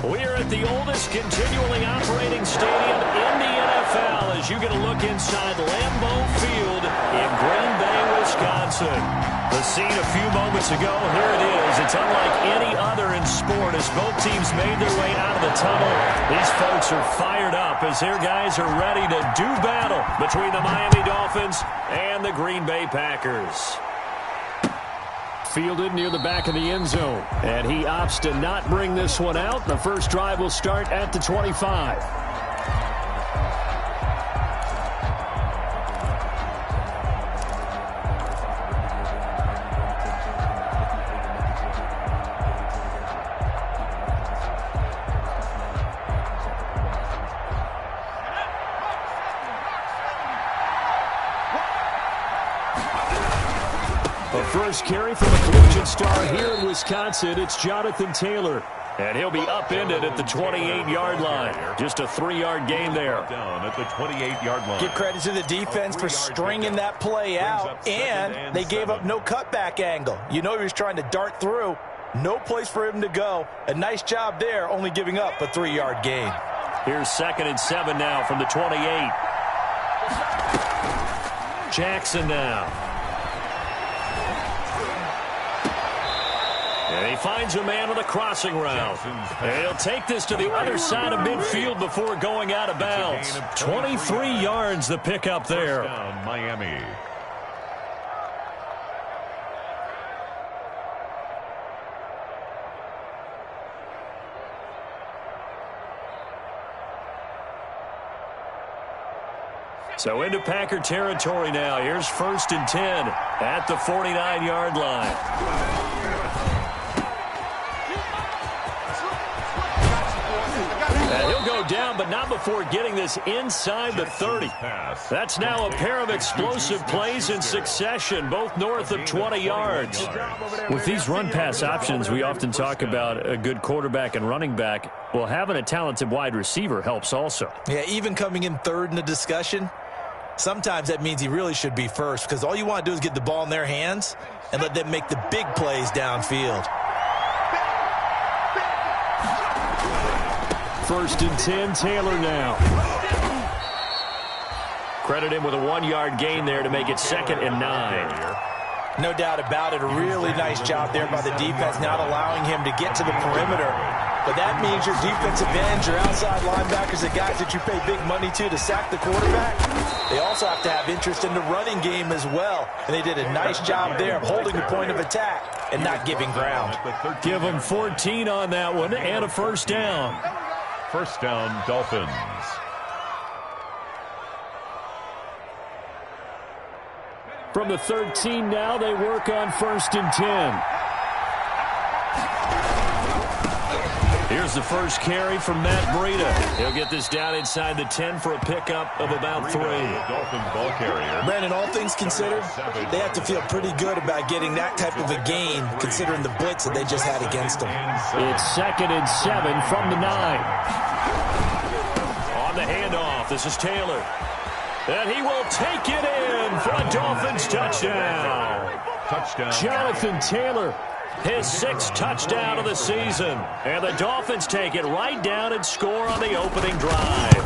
We are at the oldest continually operating stadium in the NFL as you get a look inside Lambeau Field in Green Bay, Wisconsin. The scene a few moments ago, here it is. It's unlike any other in sport as both teams made their way out of the tunnel. These folks are fired up as their guys are ready to do battle between the Miami Dolphins and the Green Bay Packers. Fielded near the back of the end zone, and he opts to not bring this one out. The first drive will start at the 25. First carry from a collegiate star here in Wisconsin, it's Jonathan Taylor. And he'll be upended at the 28-yard line. Just a 3-yard gain there. Down at the 28-yard line. Give credit to the defense for stringing that play out, and they gave up no cutback angle. You know he was trying to dart through. No place for him to go. A nice job there, only giving up a 3-yard gain. Here's 2nd and 7 now from the 28. Jackson now. And he finds a man on a crossing route. And he'll take this to the other side of midfield before going out of bounds. 23 yards the pickup there. Down, Miami. So into Packer territory now. Here's 1st and 10 at the 49-yard line. He'll go down, but not before getting this inside the 30. That's now a pair of explosive plays in succession, both north of 20 yards. With these run-pass options, we often talk about a good quarterback and running back. Well, having a talented wide receiver helps also. Yeah, even coming in third in the discussion, sometimes that means he really should be first because all you want to do is get the ball in their hands and let them make the big plays downfield. 1st and 10, Taylor now. Credit him with a 1-yard gain there to make it 2nd and 9. No doubt about it. A really nice job there by the defense, not allowing him to get to the perimeter. But that means your defensive ends, your outside linebackers, the guys that you pay big money to sack the quarterback, they also have to have interest in the running game as well. And they did a nice job there of holding the point of attack and not giving ground. Give them 14 on that one and a 1st down. 1st down, Dolphins. From the 13 now, they work on 1st and 10. Here's the first carry from Matt Breida. He'll get this down inside the 10 for a pickup of about 3. Dolphins ball carrier. Brandon, all things considered, they have to feel pretty good about getting that type of a gain considering the blitz that they just had against them. It's 2nd and 7 from the 9. On the handoff, this is Taylor. And he will take it in for a Dolphins touchdown. Jonathan Taylor, his 6th touchdown of the season. And the Dolphins take it right down and score on the opening drive.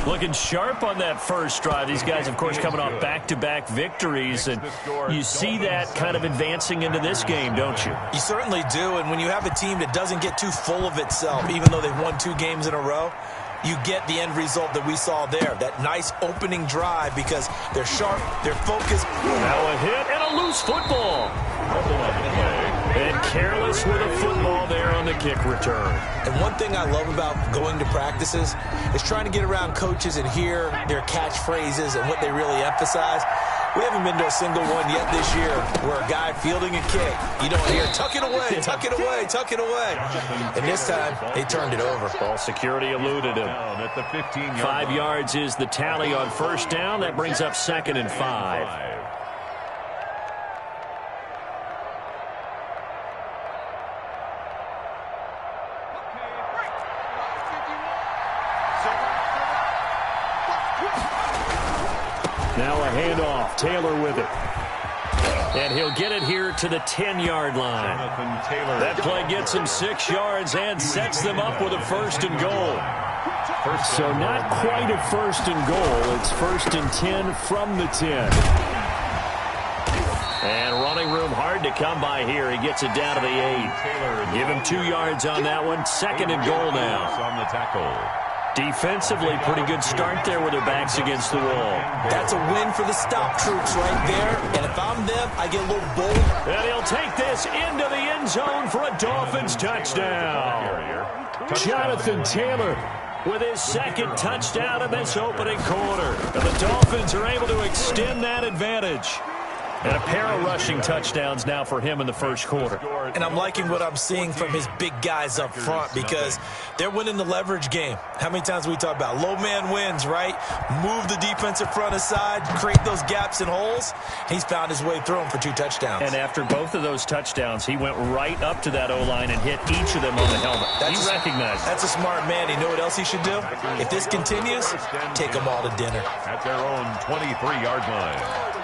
Looking sharp on that first drive. These guys, of course, coming off back-to-back victories. And you see that kind of advancing into this game, don't you? You certainly do. And when you have a team that doesn't get too full of itself, even though they've won 2 games in a row, you get the end result that we saw there. That nice opening drive because they're sharp, they're focused. Now a hit and a loose football. And careless with a football there on the kick return. And one thing I love about going to practices is trying to get around coaches and hear their catchphrases and what they really emphasize. We haven't been to a single one yet this year where a guy fielding a kick, you don't hear, tuck it away, tuck it away, tuck it away. And this time, they turned it over. Ball security eluded him. At the 15-yard 5 yards is the tally on 1st down. That brings up 2nd and 5. Now a handoff. Taylor with it. And he'll get it here to the 10-yard line. That play gets him 6 yards and sets them up with a 1st and goal. So not quite a 1st and goal. It's 1st and 10 from the 10. And running room hard to come by here. He gets it down to the 8. Give him 2 yards on that one. 2nd and goal now. On the tackle. Defensively, pretty good start there with their backs against the wall. That's a win for the stop troops right there. And if I'm them, I get a little bold. And he'll take this into the end zone for a Dolphins touchdown. Jonathan Taylor with his 2nd touchdown in this opening quarter. And the Dolphins are able to extend that advantage. And a pair of rushing touchdowns now for him in the 1st quarter. And I'm liking what I'm seeing from his big guys up front because they're winning the leverage game. How many times we talk about low man wins, right? Move the defensive front aside, create those gaps and holes. He's found his way through them for 2 touchdowns. And after both of those touchdowns, he went right up to that O-line and hit each of them on the helmet. He recognized it. That's a smart man. You know what else he should do? If this continues, take them all to dinner. At their own 23-yard line.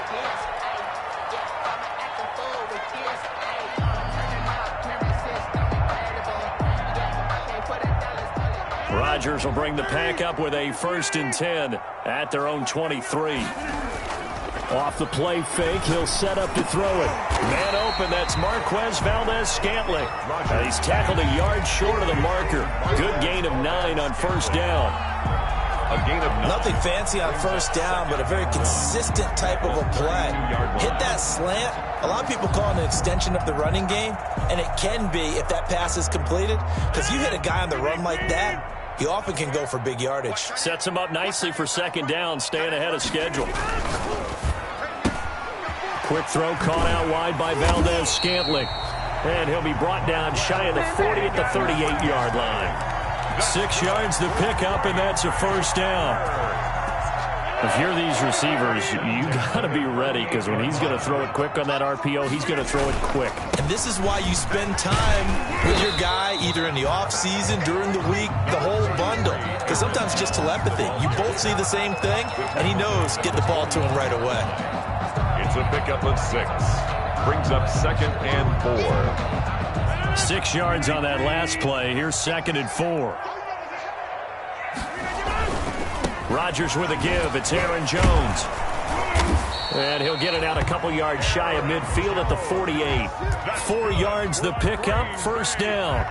Rodgers will bring the pack up with a 1st and 10 at their own 23. Off the play fake, he'll set up to throw it. Man open, that's Marquez Valdez-Scantling. He's tackled a yard short of the marker. Good gain of 9 on 1st down. A gain of 9. Nothing fancy on 1st down, but a very consistent type of a play. Hit that slant. A lot of people call it an extension of the running game, and it can be if that pass is completed, because you hit a guy on the run like that, he often can go for big yardage. Sets him up nicely for 2nd down, staying ahead of schedule. Quick throw caught out wide by Valdez-Scantling. And he'll be brought down shy of the 40 at the 38-yard line. 6 yards to pick up, and that's a 1st down. If you're these receivers, you got to be ready because when he's going to throw it quick on that RPO, he's going to throw it quick. And this is why you spend time with your guy either in the offseason, during the week, the whole bundle. Because sometimes it's just telepathy. You both see the same thing, and he knows get the ball to him right away. It's a pickup of 6. Brings up 2nd and 4. 6 yards on that last play. Here's 2nd and 4. Rodgers with a give. It's Aaron Jones. And he'll get it out a couple yards shy of midfield at the 48. 4 yards the pickup, 1st down.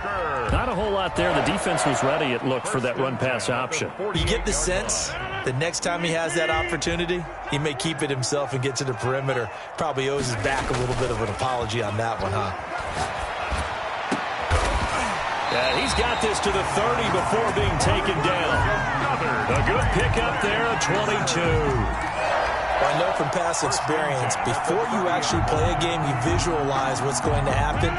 Not a whole lot there. The defense was ready, it looked, for that run-pass option. You get the sense that next time he has that opportunity, he may keep it himself and get to the perimeter. Probably owes his back a little bit of an apology on that one, huh? Yeah, he's got this to the 30 before being taken down. A good pickup there, a 22. Well, I know from past experience, before you actually play a game, you visualize what's going to happen.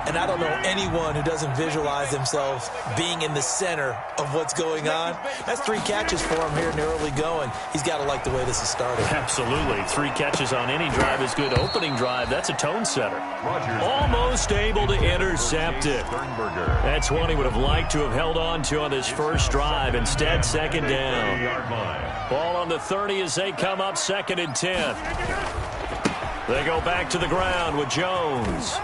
And I don't know anyone who doesn't visualize themselves being in the center of what's going on. That's 3 catches for him here in the early going. He's got to like the way this is started. Absolutely. 3 catches on any drive is good. Opening drive, that's a tone setter. Almost able to intercept it. That's one he would have liked to have held on to on this first drive. Instead, 2nd down. Ball on the 30 as they come up 2nd and 10. They go back to the ground with Jones.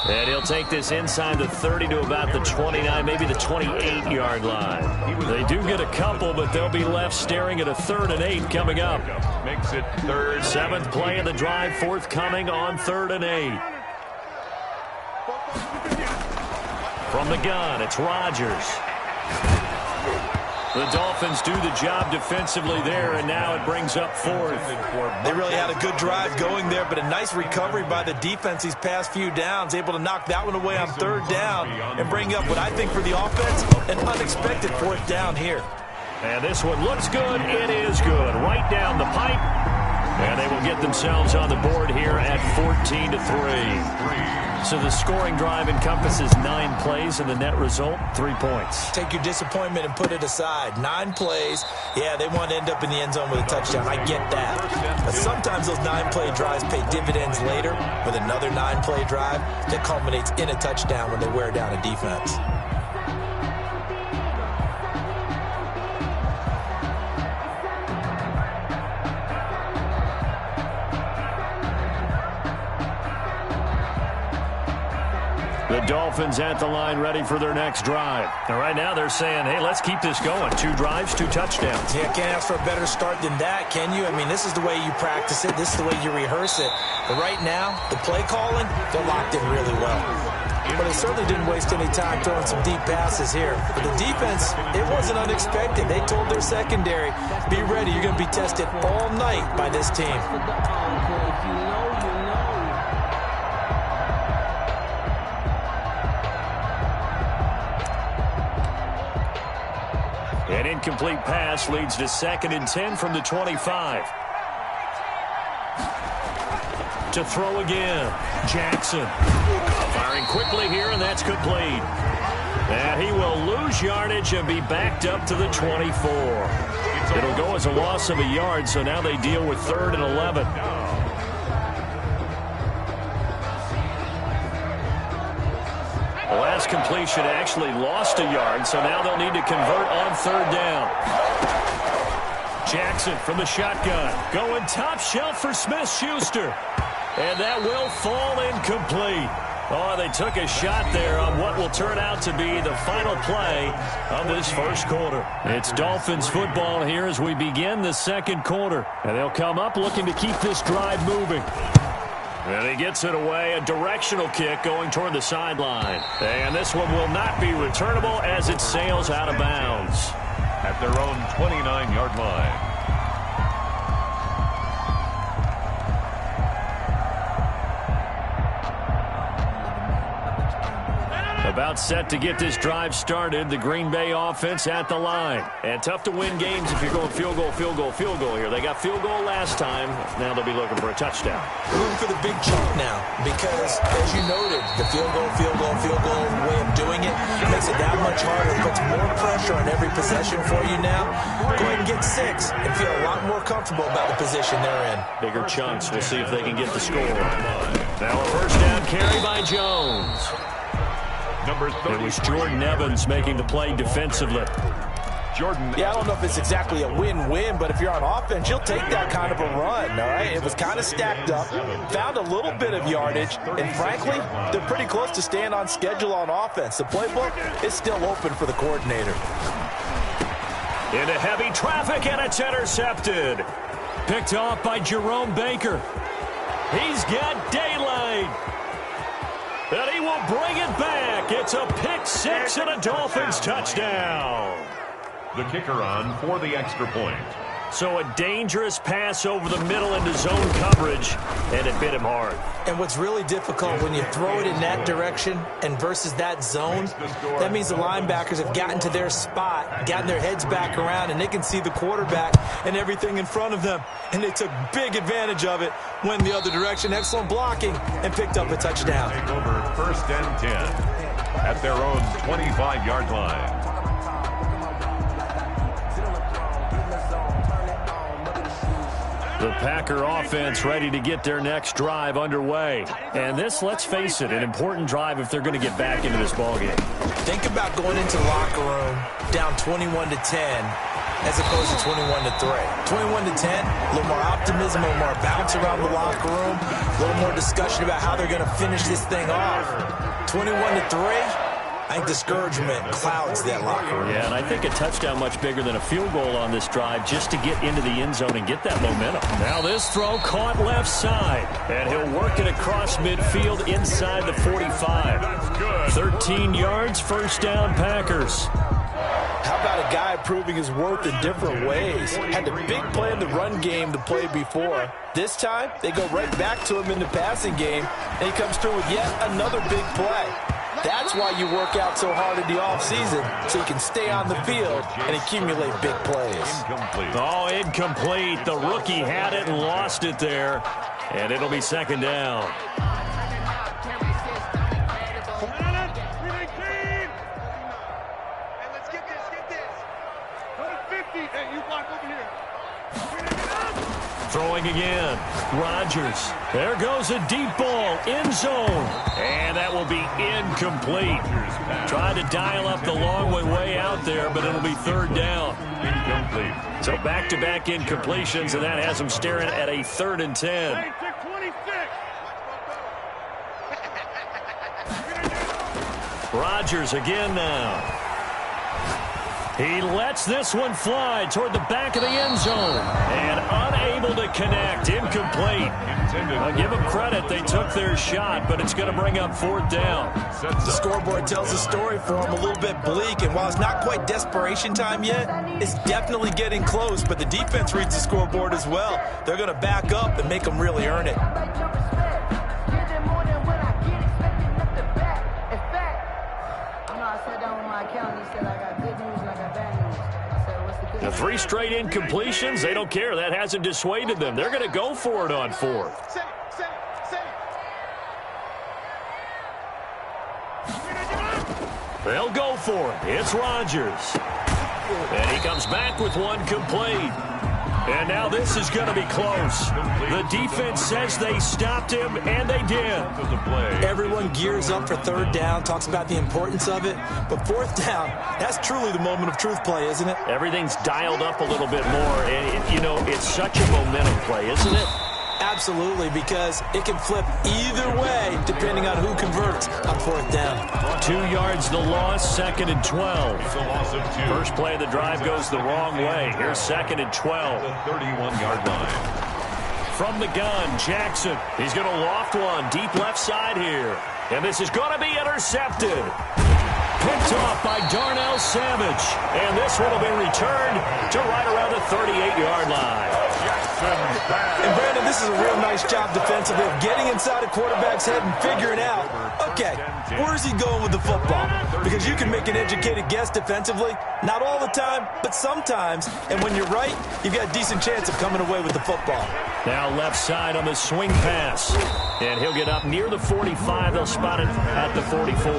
And he'll take this inside the 30 to about the 29, maybe the 28-yard line. They do get a couple, but they'll be left staring at a 3rd and 8 coming up. Makes it 3rd. 7th play of the drive, forthcoming on 3rd and 8. From the gun, it's Rodgers. The Dolphins do the job defensively there, and now it brings up 4th. They really had a good drive going there, but a nice recovery by the defense these past few downs, able to knock that one away on 3rd down and bring up what I think for the offense, an unexpected 4th down here. And this one looks good. It is good. Right down the pipe. And they will get themselves on the board here at 14-3. So the scoring drive encompasses 9 plays, and the net result, 3 points. Take your disappointment and put it aside. 9 plays. Yeah, they want to end up in the end zone with a touchdown. I get that. But sometimes those 9-play drives pay dividends later with another 9-play drive that culminates in a touchdown when they wear down a defense. The Dolphins at the line ready for their next drive. And right now they're saying, hey, let's keep this going. 2 drives, 2 touchdowns. Yeah, can't ask for a better start than that, can you? I mean, this is the way you practice it. This is the way you rehearse it. But right now, the play calling, they're locked in really well. But they certainly didn't waste any time throwing some deep passes here. But the defense, it wasn't unexpected. They told their secondary, be ready. You're going to be tested all night by this team. An incomplete pass leads to 2nd and 10 from the 25. To throw again. Jackson. Firing quickly here, and that's complete. And he will lose yardage and be backed up to the 24. It'll go as a loss of a yard, so now they deal with 3rd and 11. The last completion actually lost a yard, so now they'll need to convert on 3rd down. Jackson from the shotgun. Going top shelf for Smith-Schuster. And that will fall incomplete. Oh, they took a shot there on what will turn out to be the final play of this first quarter. It's Dolphins football here as we begin the second quarter. And they'll come up looking to keep this drive moving. And he gets it away, a directional kick going toward the sideline. And this one will not be returnable as it sails out of bounds. At their own 29-yard line. About set to get this drive started. The Green Bay offense at the line. And tough to win games if you're going field goal, field goal, field goal here. They got field goal last time. Now they'll be looking for a touchdown. Looking for the big chunk now because, as you noted, the field goal way of doing it makes it that much harder. It puts more pressure on every possession for you now. Go ahead and get 6 and feel a lot more comfortable about the position they're in. Bigger chunks. We'll see if they can get the score. Now a first down carry by Jones. It was Jordan Evans making the play defensively. Yeah, I don't know if it's exactly a win-win, but if you're on offense, you'll take that kind of a run, all right? It was kind of stacked up, found a little bit of yardage, and frankly, they're pretty close to staying on schedule on offense. The playbook is still open for the coordinator. Into heavy traffic, and it's intercepted. Picked off by Jerome Baker. He's got daylight. And he will bring it back. It's a pick 6 and a Dolphins touchdown. The kicker on for the extra point. So a dangerous pass over the middle into zone coverage, and it bit him hard. And what's really difficult when you throw it in that direction and versus that zone, that means the linebackers have gotten to their spot, gotten their heads back around, and they can see the quarterback and everything in front of them. And they took big advantage of it, went the other direction, excellent blocking, and picked up a touchdown. Take over 1st and 10 at their own 25-yard line. The Packer offense ready to get their next drive underway. And this, let's face it, an important drive if they're going to get back into this ballgame. Think about going into the locker room down 21-10 as opposed to 21-3. 21-10, a little more optimism, a little more bounce around the locker room, a little more discussion about how they're going to finish this thing off. 21-3. I think discouragement clouds that locker room. Yeah, and I think a touchdown much bigger than a field goal on this drive just to get into the end zone and get that momentum. Now this throw caught left side, and he'll work it across midfield inside the 45. 13 yards, first down Packers. How about a guy proving his worth in different ways? Had the big play in the run game the play before. This time, they go right back to him in the passing game, and he comes through with yet another big play. That's why you work out so hard in the offseason, so you can stay on the field and accumulate big plays. Incomplete. Oh, incomplete. The rookie had it and lost it there, and it'll be second down. Throwing again. Rodgers. There goes a deep ball. End zone. And that will be incomplete. Tried to dial up the long way out there, but it'll be third down. Incomplete. So back-to-back incompletions, and that has them staring at a 3rd and 10. Rodgers again now. He lets this one fly toward the back of the end zone. And unable to connect. Incomplete. I'll give them credit. They took their shot, but it's going to bring up 4th down. The scoreboard tells the story for him a little bit bleak. And while it's not quite desperation time yet, it's definitely getting close. But the defense reads the scoreboard as well. They're going to back up and make them really earn it. The 3 straight incompletions, they don't care. That hasn't dissuaded them. They're going to go for it on 4th. They'll go for it. It's Rodgers. And he comes back with one complete. And now this is going to be close. The defense says they stopped him, and they did. Everyone gears up for 3rd down, talks about the importance of it. But 4th down, that's truly the moment of truth play, isn't it? Everything's dialed up a little bit more. And, you know, it's such a momentum play, isn't it? Absolutely, because it can flip either way depending on who converts on 4th down. 2 yards the loss, 2nd and 12. First play of the drive goes the wrong way. Here's 2nd and 12. The 31-yard line. From the gun, Jackson. He's going to loft one deep left side here. And this is going to be intercepted. Picked off by Darnell Savage. And this one will be returned to right around the 38-yard line. And Brandon, this is a real nice job defensively of getting inside a quarterback's head and figuring out, okay, where is he going with the football? Because you can make an educated guess defensively, not all the time, but sometimes. And when you're right, you've got a decent chance of coming away with the football. Now left side on the swing pass. And he'll get up near the 45. They'll spot it at the 44.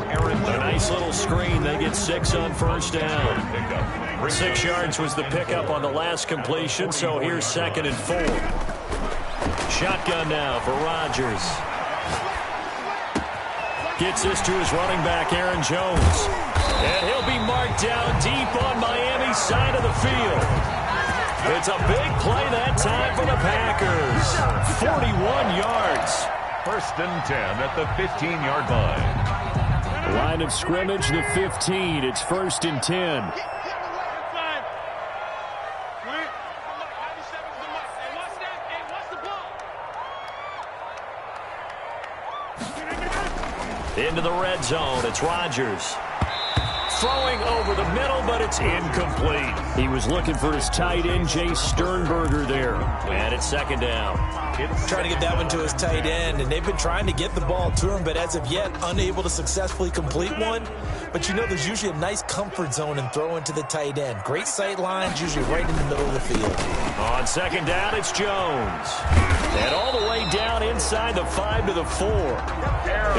A nice little screen. They get 6 on 1st down. 6 yards was the pickup on the last completion, so here's 2nd and 4. Shotgun now for Rodgers. Gets this to his running back, Aaron Jones. And he'll be marked down deep on Miami's side of the field. It's a big play that time for the Packers. 41 yards. 1st and 10 at the 15-yard line. Line of scrimmage, the 15. It's 1st and 10. Into the red zone. It's Rodgers. Throwing over the middle, but it's incomplete. He was looking for his tight end, Jay Sternberger there. And it's 2nd down. Trying to get that one to his tight end, and they've been trying to get the ball to him, but as of yet, unable to successfully complete one. But you know there's usually a nice comfort zone in throwing to the tight end. Great sight lines, usually right in the middle of the field. On 2nd down, it's Jones. And all the way down inside the 5 to the 4.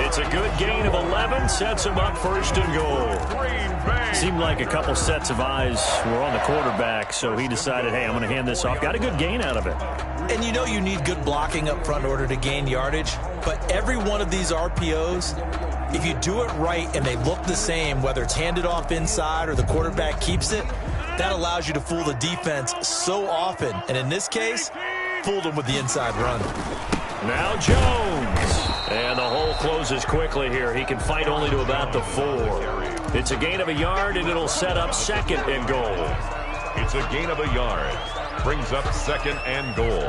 It's a good gain of 11, sets him up 1st and goal. Seemed like a couple sets of eyes were on the quarterback, so he decided, hey, I'm going to hand this off. Got a good gain out of it. And you know you need good blocking up front in order to gain yardage, but every one of these RPOs, if you do it right and they look the same, whether it's handed off inside or the quarterback keeps it, that allows you to fool the defense so often. And in this case, fooled them with the inside run. Now Jones. And the hole closes quickly here. He can fight only to about the 4. It's a gain of a yard, and it'll set up 2nd and goal. It's a gain of a yard. Brings up 2nd and goal.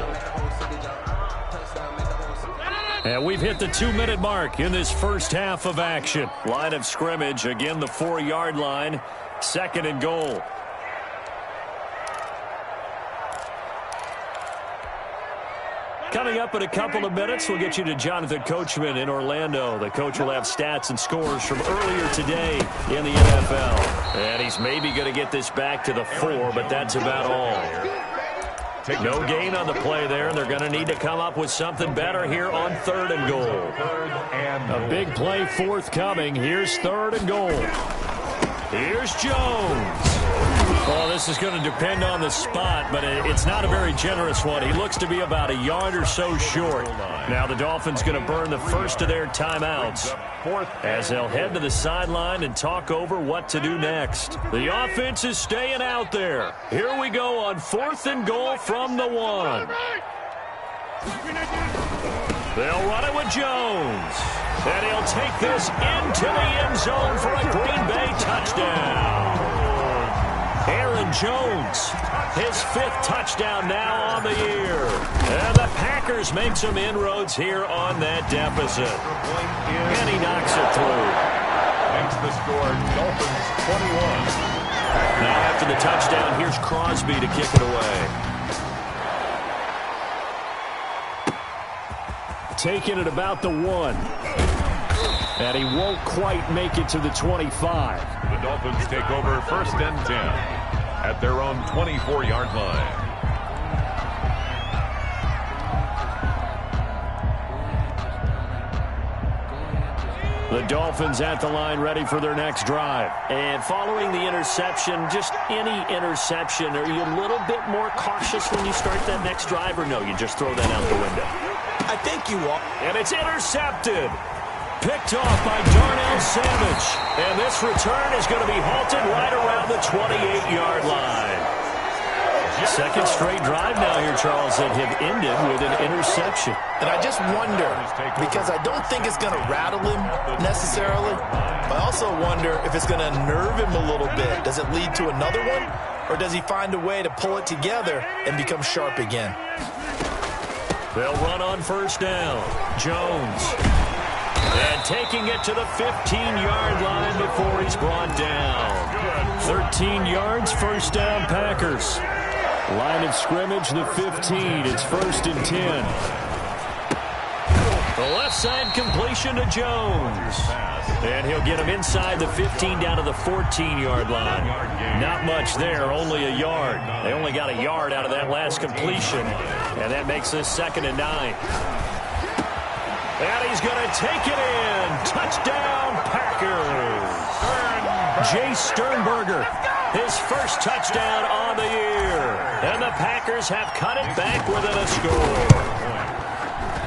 And we've hit the 2-minute mark in this first half of action. Line of scrimmage, again the 4-yard line. 2nd and goal. Coming up in a couple of minutes, we'll get you to Jonathan Coachman in Orlando. The coach will have stats and scores from earlier today in the NFL. And he's maybe going to get this back to the 4, but that's about all. No gain on the play there, and they're going to need to come up with something better here on 3rd and goal. A big play forthcoming. Here's 3rd and goal. Here's Jones. Well, this is going to depend on the spot, but it's not a very generous one. He looks to be about a yard or so short. Now the Dolphins going to burn the first of their timeouts as they'll head to the sideline and talk over what to do next. The offense is staying out there. Here we go on 4th and goal from the 1. They'll run it with Jones. And he'll take this into the end zone for a Green Bay touchdown. Aaron Jones, his 5th touchdown now on the year. And the Packers make some inroads here on that deficit. And he knocks it through. Makes the score Dolphins 21. Now after the touchdown, here's Crosby to kick it away. Taking it about the 1. And he won't quite make it to the 25. The Dolphins take over 1st and 10 at their own 24-yard line. The Dolphins at the line ready for their next drive. And following the interception, just any interception, are you a little bit more cautious when you start that next drive, or no, you just throw that out the window? I think you are. And it's intercepted. Picked off by Darnell Savage. And this return is going to be halted right around the 28-yard line. Second straight drive now here, Charles, that have ended with an interception. And I just wonder, because I don't think it's going to rattle him necessarily, but I also wonder if it's going to nerve him a little bit. Does it lead to another one? Or does he find a way to pull it together and become sharp again? They'll run on 1st down. Jones. And taking it to the 15-yard line before he's brought down. 13 yards, 1st down, Packers. Line of scrimmage, the 15. It's 1st and 10. The left side completion to Jones. And he'll get him inside the 15 down to the 14-yard line. Not much there, only a yard. They only got a yard out of that last completion. And that makes this 2nd and 9. And he's going to take it in. Touchdown, Packers. Jay Sternberger, his 1st touchdown on the year. And the Packers have cut it back within a score.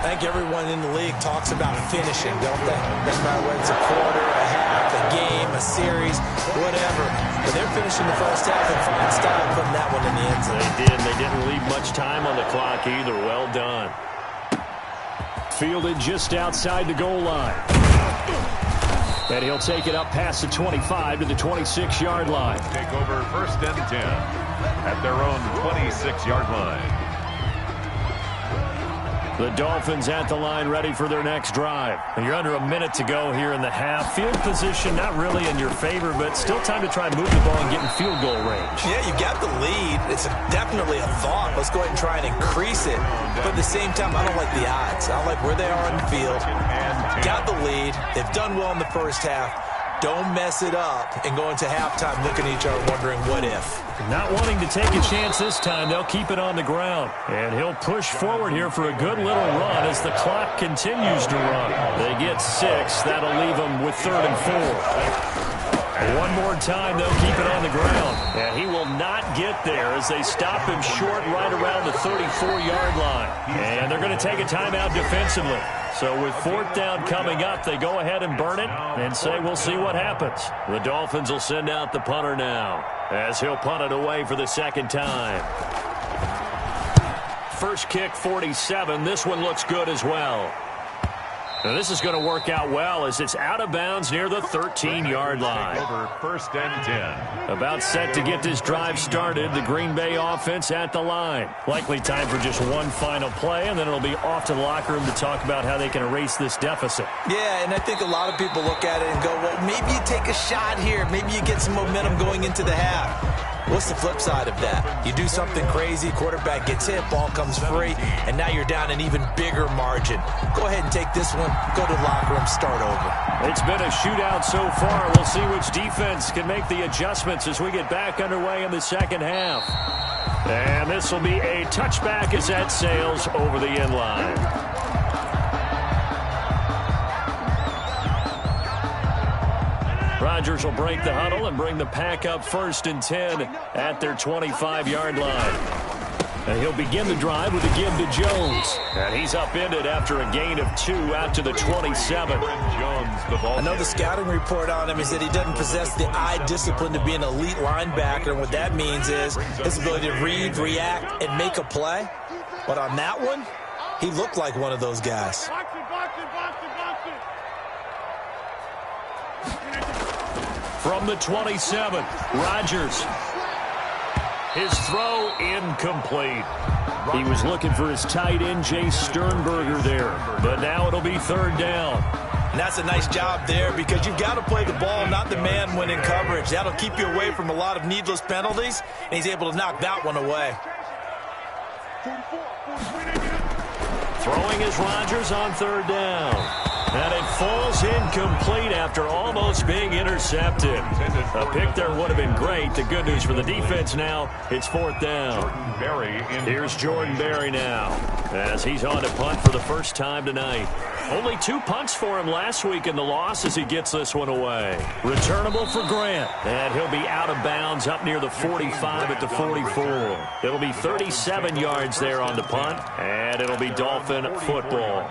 I think everyone in the league talks about finishing, don't they? Doesn't matter whether it's a quarter, a half, a game, a series, whatever. But they're finishing the first half in fine style, putting that one in the end zone. They did. They didn't leave much time on the clock either. Well done. Fielded just outside the goal line. And he'll take it up past the 25 to the 26-yard line. Take over 1st and 10 at their own 26-yard line. The Dolphins at the line ready for their next drive. And you're under a minute to go here in the half. Field position not really in your favor, but still time to try and move the ball and get in field goal range. Yeah, you got the lead. It's definitely a thought. Let's go ahead and try and increase it. But at the same time, I don't like the odds. I don't like where they are on the field. Got the lead. They've done well in the first half. Don't mess it up and go into halftime looking at each other wondering what if. Not wanting to take a chance this time, they'll keep it on the ground. And he'll push forward here for a good little run as the clock continues to run. They get 6. That'll leave them with 3rd and 4. One more time, they'll keep it on the ground. And he will not get there as they stop him short right around the 34-yard line. And they're going to take a timeout defensively. So with 4th down coming up, they go ahead and burn it and say we'll see what happens. The Dolphins will send out the punter now as he'll punt it away for the 2nd time. First kick, 47. This one looks good as well. Now this is going to work out well as it's out of bounds near the 13-yard line. Over 1st and 10. About set to get this drive started. The Green Bay offense at the line. Likely time for just one final play, and then it'll be off to the locker room to talk about how they can erase this deficit. Yeah, and I think a lot of people look at it and go, well, maybe you take a shot here. Maybe you get some momentum going into the half. What's the flip side of that? You do something crazy, quarterback gets hit, ball comes free, and now you're down an even bigger margin. Go ahead and take this one, go to the locker room, start over. It's been a shootout so far. We'll see which defense can make the adjustments as we get back underway in the 2nd half. And this will be a touchback as that sails over the end line. Rodgers will break the huddle and bring the pack up 1st and 10 at their 25-yard line. And he'll begin the drive with a give to Jones. And he's upended after a gain of 2 out to the 27. I know the scouting report on him is that he doesn't possess the eye discipline to be an elite linebacker. And what that means is his ability to read, react, and make a play. But on that one, He looked like one of those guys. From the 27, Rodgers. His throw incomplete. He was looking for his tight end, Jay Sternberger there. But now it'll be third down. And that's a nice job there because you've got to play the ball, not the man when in coverage. That'll keep you away from a lot of needless penalties, and he's able to knock that one away. Throwing is Rodgers on third down. And it falls incomplete after almost being intercepted. A pick there would have been great. The good news for the defense now, it's fourth down. Here's Jordan Berry now as he's on to punt for the first time tonight. Only 2 punts for him last week in the loss as he gets this one away. Returnable for Grant. And he'll be out of bounds up near the 45 at the 44. It'll be 37 yards there on the punt. And it'll be Dolphin football.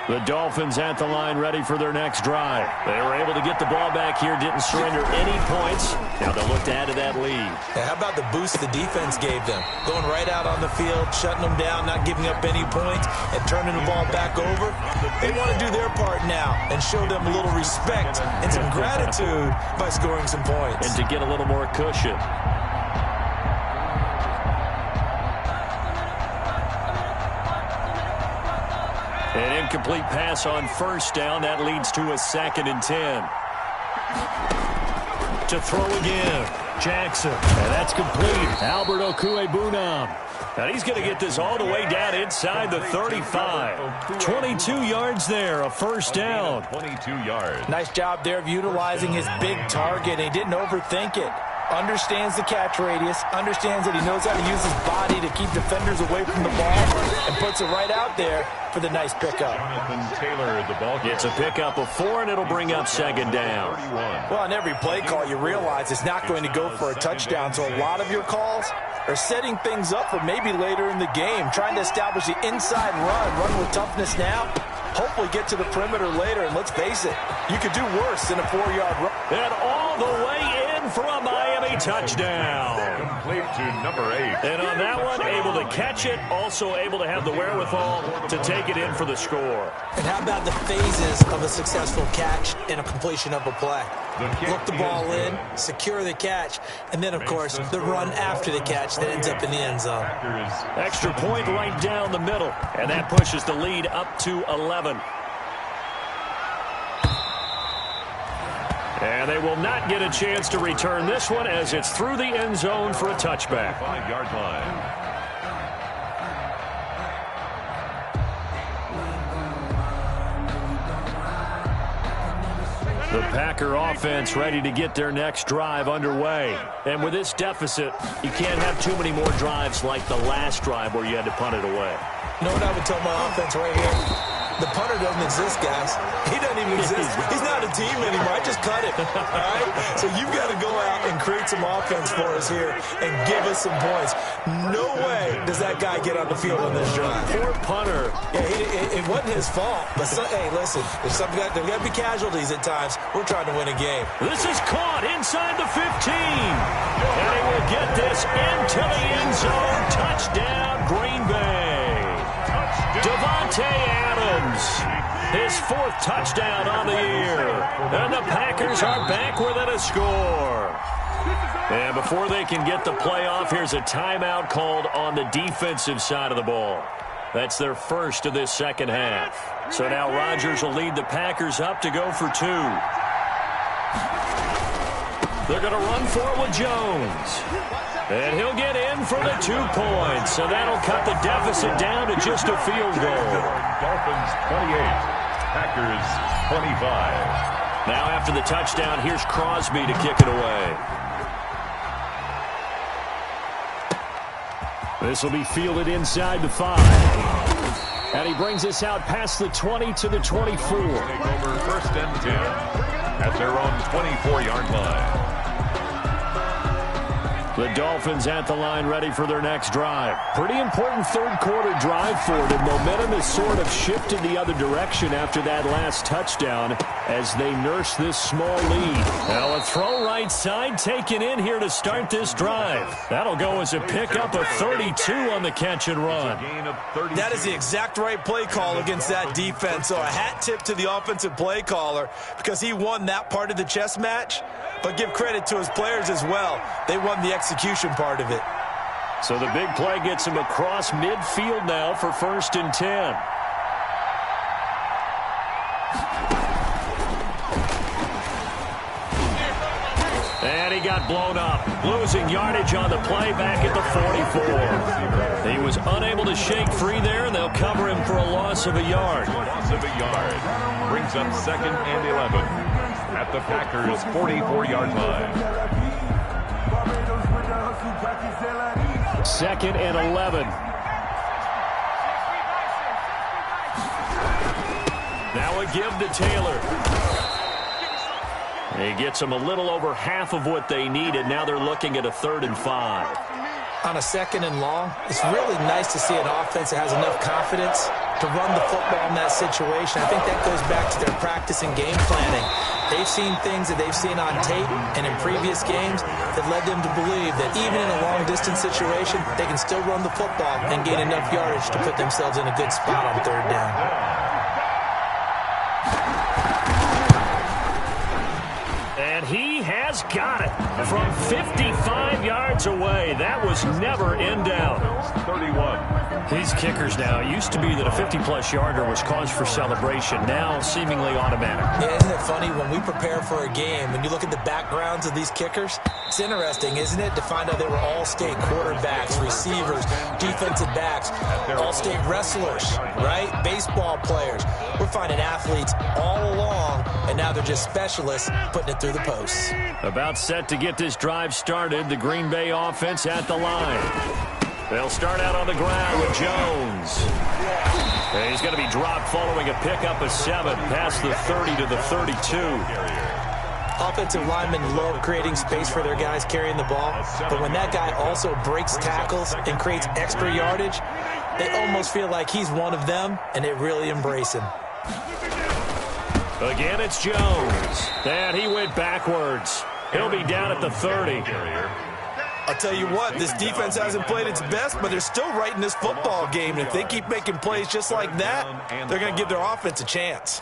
The Dolphins at the line ready for their next drive. They were able to get the ball back here, didn't surrender any points. Now they'll look to add to that lead. Yeah, how about the boost the defense gave them? Going right out on the field, shutting them down, not giving up any points, and turning the ball back over. They want to do their part now and show them a little respect and some gratitude by scoring some points. And to get a little more cushion. An incomplete pass on first down. That leads to a 2nd and 10. To throw again. Jackson. And that's complete. Albert Okwuegbunam. And he's going to get this all the way down inside the 35. 22 yards there, a first down. 22 yards. Nice job there of utilizing his big target. He didn't overthink it. Understands the catch radius, understands that he knows how to use his body to keep defenders away from the ball, and puts it right out there for the nice pickup. Jonathan Taylor, the ball It's a pickup of 4, and it'll bring up second down. Well, on every play call, you realize it's not going to go for a touchdown, so a lot of your calls are setting things up for maybe later in the game, trying to establish the inside run with toughness now, hopefully get to the perimeter later, and let's face it, you could do worse than a 4-yard run. And all the way in for a Miami touchdown. Complete to number 8. And on that one, able to catch it, also able to have the wherewithal to take it in for the score. And how about the phases of a successful catch and a completion of a play? Look the ball in, secure the catch, and then, of course, the run after the catch that ends up in the end zone. Extra point right down the middle, and that pushes the lead up to 11. And they will not get a chance to return this one as it's through the end zone for a touchback. 5-yard line. The Packer offense ready to get their next drive underway. And with this deficit, you can't have too many more drives like the last drive where you had to punt it away. You know what I would tell my offense right here? The punter doesn't exist, guys. He doesn't even exist. He's not a team anymore. I just cut him. All right? So you've got to go out and create some offense for us here and give us some points. No way does that guy get on the field on this drive. Poor punter. Yeah, it wasn't his fault. But, hey, listen, there's got to be casualties at times. We're trying to win a game. This is caught inside the 15. And he will get this into the end zone. Touchdown, Green Bay. Devontae Adams, his 4th touchdown on the year. And the Packers are back within a score. And before they can get the play off, here's a timeout called on the defensive side of the ball. That's their first of this second half. So now Rodgers will lead the Packers up to go for 2. They're going to run for it with Jones. And he'll get in for the 2 points. So that'll cut the deficit down to just a field goal. Dolphins 28, Packers 25. Now after the touchdown, here's Crosby to kick it away. This will be fielded inside the 5. And he brings us out past the 20 to the 24. Take over 1st and 10 at their own 24-yard line. The Dolphins at the line ready for their next drive. Pretty important third-quarter drive for them. Momentum has sort of shifted the other direction after that last touchdown as they nurse this small lead. Now a throw right side taken in here to start this drive. That'll go as a pickup of 32 on the catch and run. That is the exact right play call against that defense. So a hat tip to the offensive play caller because he won that part of the chess match. But give credit to his players as well. They won the execution part of it. So the big play gets him across midfield now for 1st and 10. And he got blown up, losing yardage on the play back at the 44. He was unable to shake free there, and they'll cover him for a loss of a yard. Loss of a yard. Brings up 2nd and 11 at the Packers' 44-yard line. 2nd and 11. Now a give to Taylor. He gets them a little over half of what they needed. Now they're looking at a 3rd and 5. On a 2nd and long, it's really nice to see an offense that has enough confidence to run the football in that situation. I think that goes back to their practice and game planning. They've seen things that they've seen on tape and in previous games that led them to believe that even in a long-distance situation, they can still run the football and gain enough yardage to put themselves in a good spot on 3rd down. And he has got it from 55 yards away. That was never in doubt. 31. These kickers now, it used to be that a 50-plus yarder was cause for celebration. Now seemingly automatic. Yeah, isn't it funny when we prepare for a game, when you look at the backgrounds of these kickers, it's interesting, isn't it, to find out they were all-state quarterbacks, receivers, defensive backs, all-state wrestlers, right? Baseball players. We're finding athletes all along, and now they're just specialists putting it through the posts. About set to get this drive started, the Green Bay offense at the line. They'll start out on the ground with Jones. And he's going to be dropped following a pickup of 7 past the 30 to the 32. Offensive linemen love creating space for their guys carrying the ball, but when that guy also breaks tackles and creates extra yardage, they almost feel like he's one of them, and they really embrace him. Again, it's Jones. And he went backwards. He'll be down at the 30. I'll tell you what, this defense hasn't played its best, but they're still right in this football game. And if they keep making plays just like that, they're going to give their offense a chance.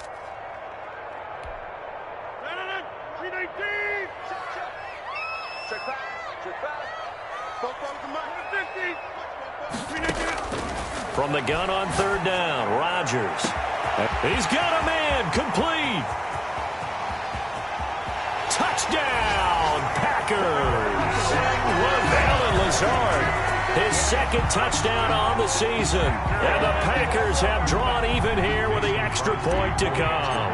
From the gun on 3rd down, Rodgers. He's got a man, complete. Touchdown, Packers. Allen Lazard, his 2nd touchdown on the season. And the Packers have drawn even here with the extra point to come.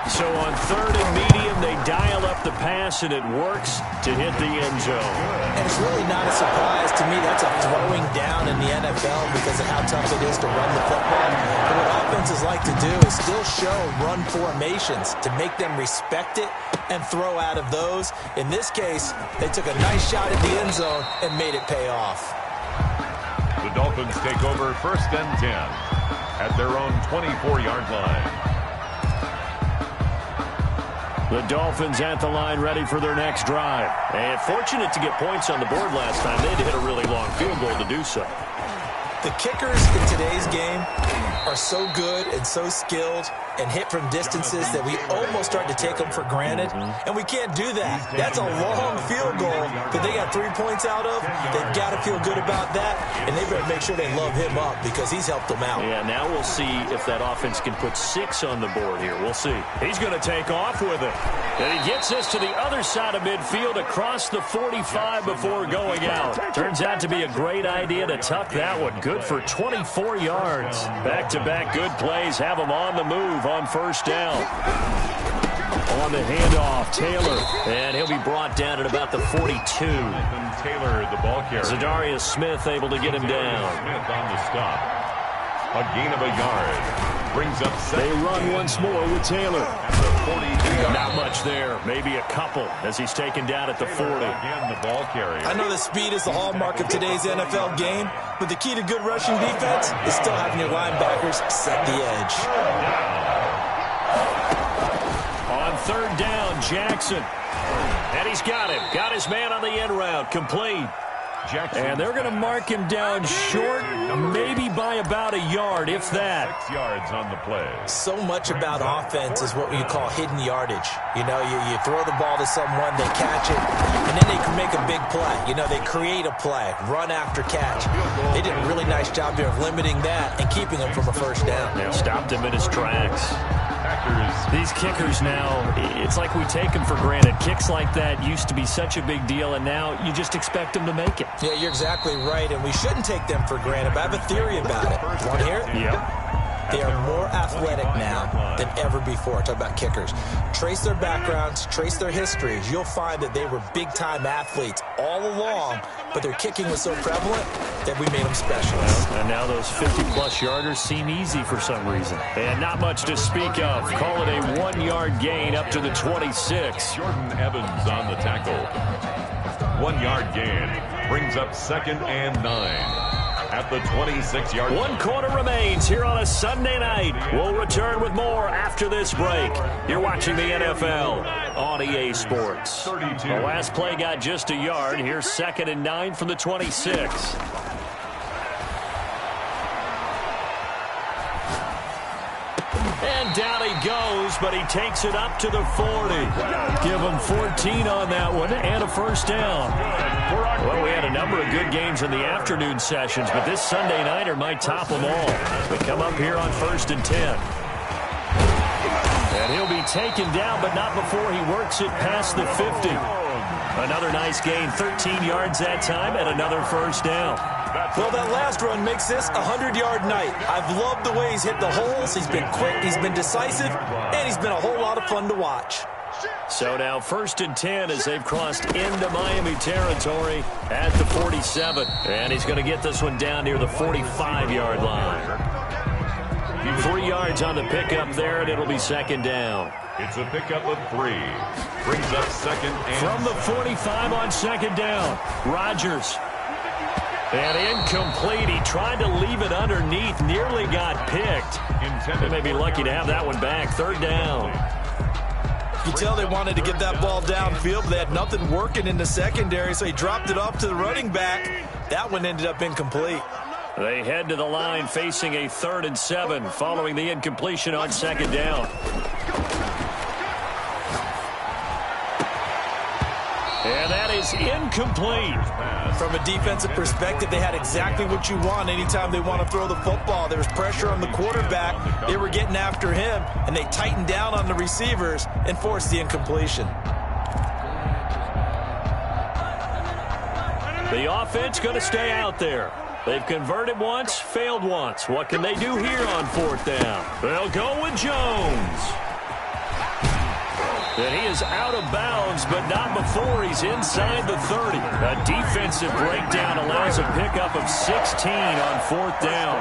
So on 3rd and medium, they dial up the pass, and it works to hit the end zone. And it's really not a surprise to me. That's a throwing down in the NFL because of how tough it is to run the football. But what offenses like to do is still show run formations to make them respect it and throw out of those. In this case, they took a nice shot at the end zone and made it pay off. The Dolphins take over 1st and 10 at their own 24-yard line. The Dolphins at the line ready for their next drive. And fortunate to get points on the board last time. They had to hit a really long field goal to do so. The kickers in today's game are so good and so skilled and hit from distances that we almost start to take them for granted, and we can't do that. That's a long field goal that they got 3 points out of. They've got to feel good about that, and they better make sure they love him up because he's helped them out. Yeah, now we'll see if that offense can put 6 on the board here. We'll see. He's going to take off with it. And he gets this to the other side of midfield across the 45 before going out. Turns out to be a great idea to tuck that one. Good for 24 yards. Back-to-back good plays have him on the move on 1st down. On the handoff, Taylor. And he'll be brought down at about the 42. Taylor, the ball carrier. Zadarius Smith able to get him down. Smith on the stop. A gain of a yard. Brings up 7. They run once more with Taylor. At the 42. Not much there. Maybe a couple as he's taken down at the 40. Again, the ball carrier. I know that speed is the hallmark of today's NFL game, but the key to good rushing defense is still having your linebackers set the edge. third down. Jackson. And he's got him. Got his man on the end route. Complete. Jackson. And they're going to mark him down short, maybe by about a yard, if that. 6 yards on the play. So much about offense is what you call hidden yardage. You know, you throw the ball to someone, they catch it, and then they can make a big play. You know, they create a play, run after catch. They did a really nice job here of limiting that and keeping him from a first down. They stopped him in his tracks. These kickers now, it's like we take them for granted. Kicks like that used to be such a big deal, and now you just expect them to make it. Yeah, you're exactly right, and we shouldn't take them for granted, but I have a theory about it. Want to hear it? Yep. They are more athletic now than ever before. Talk about kickers. Trace their backgrounds, trace their histories. You'll find that they were big-time athletes all along, but their kicking was so prevalent that we made them specialists. And now those 50-plus yarders seem easy for some reason. And not much to speak of. Call it a 1-yard gain up to the 26. Jordan Evans on the tackle. 1-yard gain. Brings up 2nd and 9. At the 26-yard line. 1 quarter remains here on a Sunday night. We'll return with more after this break. You're watching the NFL on EA Sports. 32. The last play got just a yard. Here's 2nd and 9 from the 26. And down he goes, but he takes it up to the 40. Give him 14 on that one and a first down. Well, we had a number of good games in the afternoon sessions, but this Sunday nighter might top them all. We come up here on 1st and 10. And he'll be taken down, but not before he works it past the 50. Another nice gain, 13 yards that time, and another first down. Well, that last run makes this a 100-yard night. I've loved the way he's hit the holes. He's been quick, he's been decisive, and he's been a whole lot of fun to watch. So now 1st and 10 as they've crossed into Miami territory at the 47. And he's going to get this one down near the 45-yard line. 3 yards on the pickup there, and it'll be 2nd down. It's a pickup of 3. Brings up 2nd and... From the 45 on 2nd down, Rodgers. And incomplete. He tried to leave it underneath, nearly got picked. They may be lucky to have that one back. 3rd down. You tell they wanted to get that ball downfield, but they had nothing working in the secondary, so he dropped it off to the running back. That one ended up incomplete. They head to the line facing a 3rd and 7 following the incompletion on 2nd down. And that is incomplete. From a defensive perspective, they had exactly what you want anytime they want to throw the football. There was pressure on the quarterback. They were getting after him, and they tightened down on the receivers and forced the incompletion. The offense going to stay out there. They've converted once, failed once. What can they do here on 4th down? They'll go with Jones. And he is out of bounds, but not before he's inside the 30. A defensive breakdown allows a pickup of 16 on 4th down.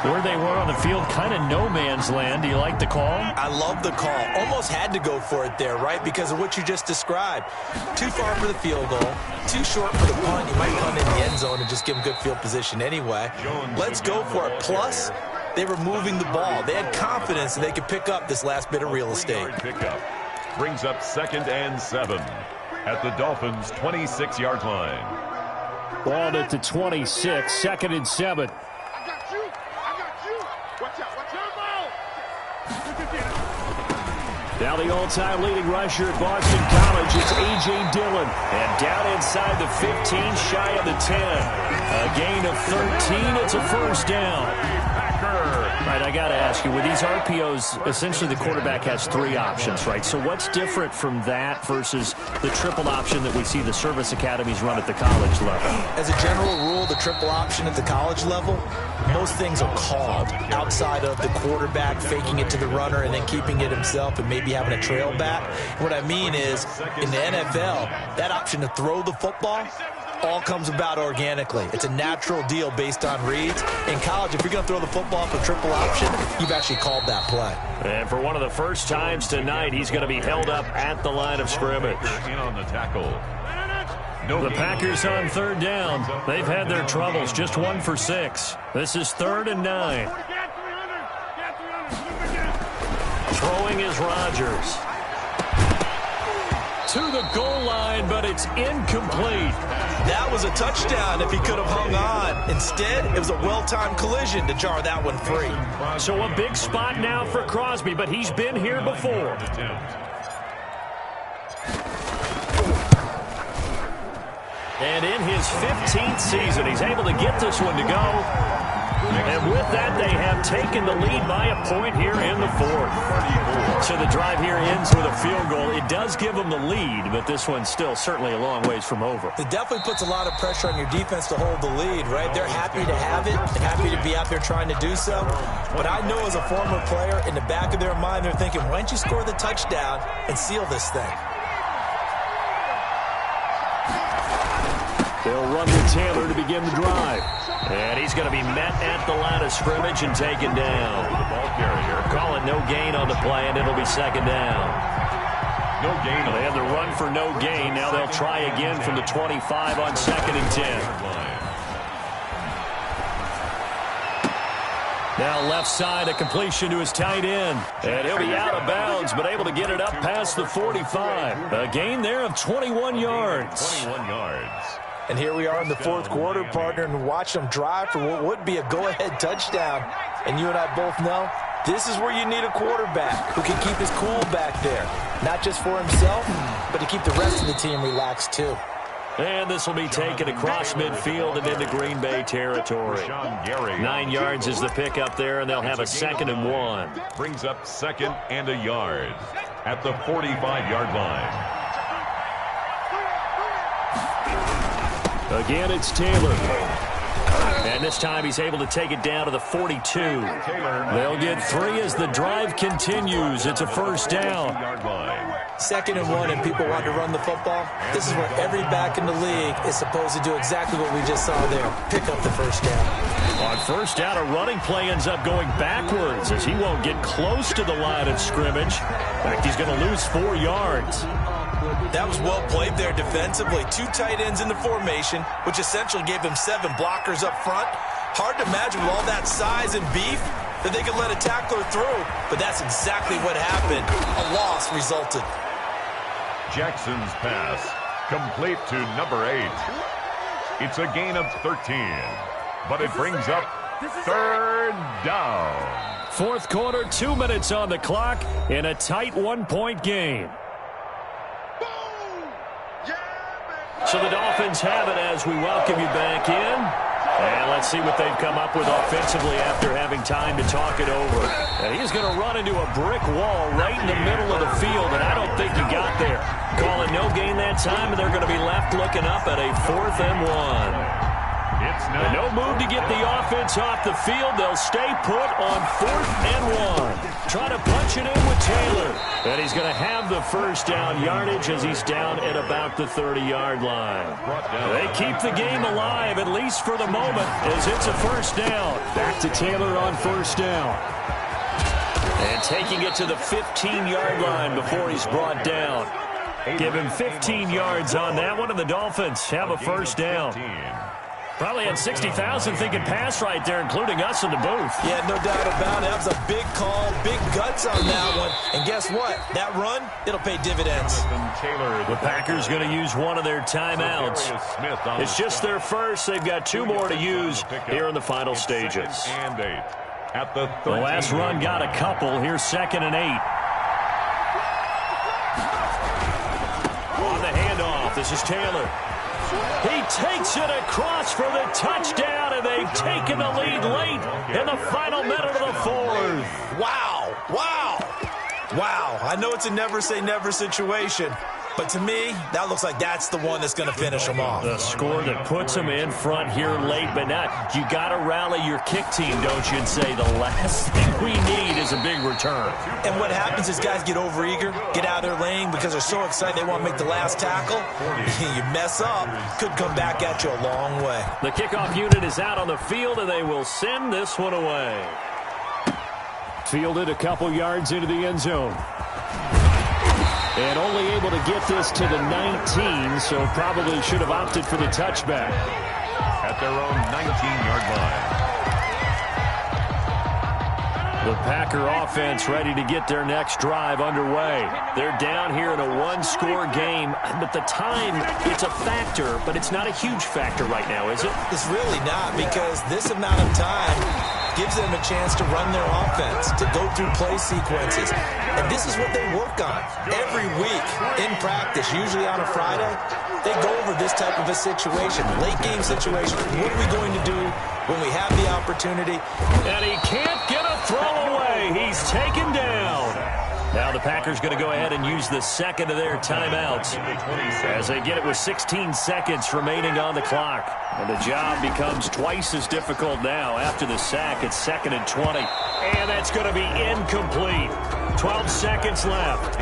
Where they were on the field, kind of no man's land. Do you like the call? I love the call. Almost had to go for it there, right? Because of what you just described. Too far for the field goal. Too short for the punt. You might punt in the end zone and just give him good field position anyway. Let's go for it. Plus, they were moving the ball. They had confidence that they could pick up this last bit of real estate. Brings up 2nd and 7 at the Dolphins' 26-yard line. Ball at the 26, 2nd and 7. I got you. Watch out. Now the all-time leading rusher at Boston College is A.J. Dillon. And down inside the 15, shy of the 10. A gain of 13, it's a first down. All right, I got to ask you, with these RPOs, essentially the quarterback has 3 options, right? So what's different from that versus the triple option that we see the service academies run at the college level? As a general rule, the triple option at the college level, most things are called outside of the quarterback faking it to the runner and then keeping it himself and maybe having a trail back. What I mean is, in the NFL, that option to throw the football all comes about organically. It's a natural deal based on reads. In college, if you're going to throw the football for triple option, you've actually called that play. And for one of the first times tonight, he's going to be held up at the line of scrimmage. In on the tackle. The Packers on 3rd down. They've had their troubles, just 1 for 6. This is 3rd and 9. Throwing is Rodgers. to the goal line, but it's incomplete. That was a touchdown if he could have hung on. Instead, it was a well-timed collision to jar that one free. So a big spot now for Crosby, but he's been here before. And in his 15th season, he's able to get this one to go. And with that, they have taken the lead by a point here in the fourth. So the drive here ends with a field goal. It does give them the lead, but this one's still certainly a long ways from over. It definitely puts a lot of pressure on your defense to hold the lead, right? They're happy to have it and happy to be out there trying to do so. But I know as a former player, in the back of their mind, they're thinking, why don't you score the touchdown and seal this thing? They'll run with Taylor to begin the drive. And he's going to be met at the line of scrimmage and taken down. The ball carrier. Call it no gain on the play, and it'll be second down. No gain. They had the run for no gain. Now they'll try again from the 25 on 2nd and 10. Now left side, a completion to his tight end. And he'll be out of bounds, but able to get it up past the 45. A gain there of 21 yards. 21 yards. And here we are in the fourth quarter, partner, and watch them drive for what would be a go-ahead touchdown. And you and I both know this is where you need a quarterback who can keep his cool back there. Not just for himself, but to keep the rest of the team relaxed too. And this will be taken across midfield and into Green Bay territory. 9 yards is the pickup there, and they'll have a 2nd and 1. Brings up 2nd and a yard at the 45-yard line. Again, it's Taylor. And this time he's able to take it down to the 42. They'll get 3 as the drive continues. It's a first down. 2nd and 1, and people want to run the football. This is where every back in the league is supposed to do exactly what we just saw there. Pick up the first down. On first down, a running play ends up going backwards as he won't get close to the line of scrimmage. In fact, he's going to lose 4 yards. That was well played there defensively. 2 tight ends in the formation, which essentially gave them 7 blockers up front. Hard to imagine with all that size and beef that they could let a tackler through, but that's exactly what happened. A loss resulted. Jackson's pass complete to number 8. It's a gain of 13, but it brings up 3rd down. Fourth quarter, 2 minutes on the clock in a tight 1-point game. So the Dolphins have it as we welcome you back in. And let's see what they've come up with offensively after having time to talk it over. And he's going to run into a brick wall right in the middle of the field, and I don't think he got there. Call it no gain that time, and they're going to be left looking up at a 4th and 1. And no move to get the offense off the field. They'll stay put on 4th and 1. Trying to punch it in with Taylor. And he's going to have the first down yardage as he's down at about the 30-yard line. They keep the game alive, at least for the moment, as it's a first down. Back to Taylor on first down. And taking it to the 15-yard line before he's brought down. Give him 15 yards on that one, and the Dolphins have a first down. Probably had 60,000 thinking pass right there, including us in the booth. Yeah, no doubt about it. That was a big call, big guts on that one. And guess what? That run, it'll pay dividends. The Packers going to use one of their timeouts. It's just their first. They've got 2 more to use here in the final stages. The last run got a couple. Here's 2nd and 8. On the handoff, this is Taylor. He takes it across for the touchdown, and they've taken the lead late in the final minute of the 4th. Wow, wow, wow. I know it's a never-say-never situation, but to me, that looks like that's the one that's going to finish them off. The score that puts them in front here late, but now you got to rally your kick team, don't you, and say the last thing we need is a big return. And what happens is guys get overeager, get out of their lane because they're so excited they want to make the last tackle. You mess up, could come back at you a long way. The kickoff unit is out on the field, and they will send this one away. Fielded a couple yards into the end zone. And only able to get this to the 19, so probably should have opted for the touchback. At their own 19-yard line. The Packer offense ready to get their next drive underway. They're down here in a one-score game, but the time, it's a factor, but it's not a huge factor right now, is it? It's really not, because this amount of time gives them a chance to run their offense, to go through play sequences. And this is what they work on every week in practice, usually on a Friday. They go over this type of a situation, late-game situation. What are we going to do when we have the opportunity? And he can't get a throw away. He's taken down. Now the Packers going to go ahead and use the second of their timeouts as they get it with 16 seconds remaining on the clock. And the job becomes twice as difficult now after the sack. It's 2nd and 20. And that's going to be incomplete. 12 seconds left.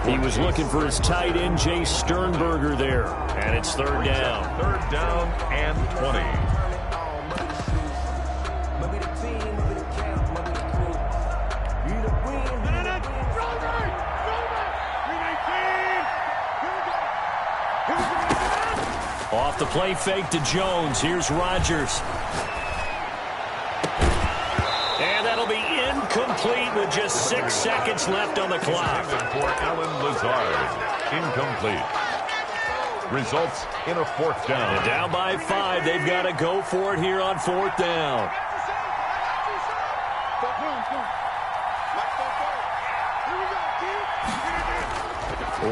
He was looking for his tight end, Jay Sternberger there. And it's 3rd down. 3rd down and 20. Off the play fake to Jones. Here's Rodgers. And that'll be incomplete with just 6 seconds left on the clock. For Alan Lazard. Incomplete. Results in a 4th down. And down by 5. They've got to go for it here on 4th down.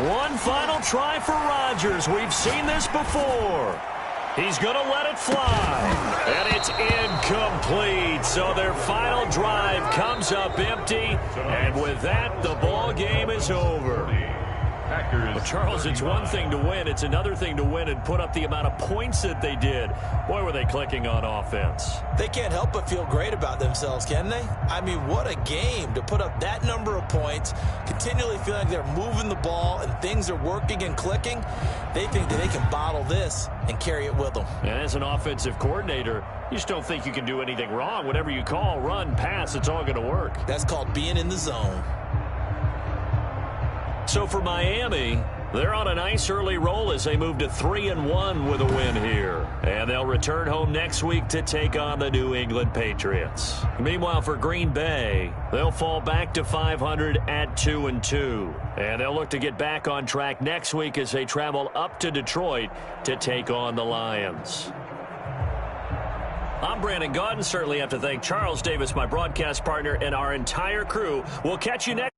One final try for Rodgers. We've seen this before. He's going to let it fly. And it's incomplete. So their final drive comes up empty. And with that, the ball game is over. Well, Charles, it's one thing to win. It's another thing to win and put up the amount of points that they did. Boy, were they clicking on offense. They can't help but feel great about themselves, can they? I mean, what a game to put up that number of points, continually feeling like they're moving the ball and things are working and clicking. They think that they can bottle this and carry it with them. And as an offensive coordinator, you just don't think you can do anything wrong. Whatever you call, run, pass, it's all going to work. That's called being in the zone. So for Miami, they're on a nice early roll as they move to 3-1 with a win here. And they'll return home next week to take on the New England Patriots. Meanwhile, for Green Bay, they'll fall back to 500 at 2-2. And they'll look to get back on track next week as they travel up to Detroit to take on the Lions. I'm Brandon Gaudin. Certainly have to thank Charles Davis, my broadcast partner, and our entire crew. We'll catch you next.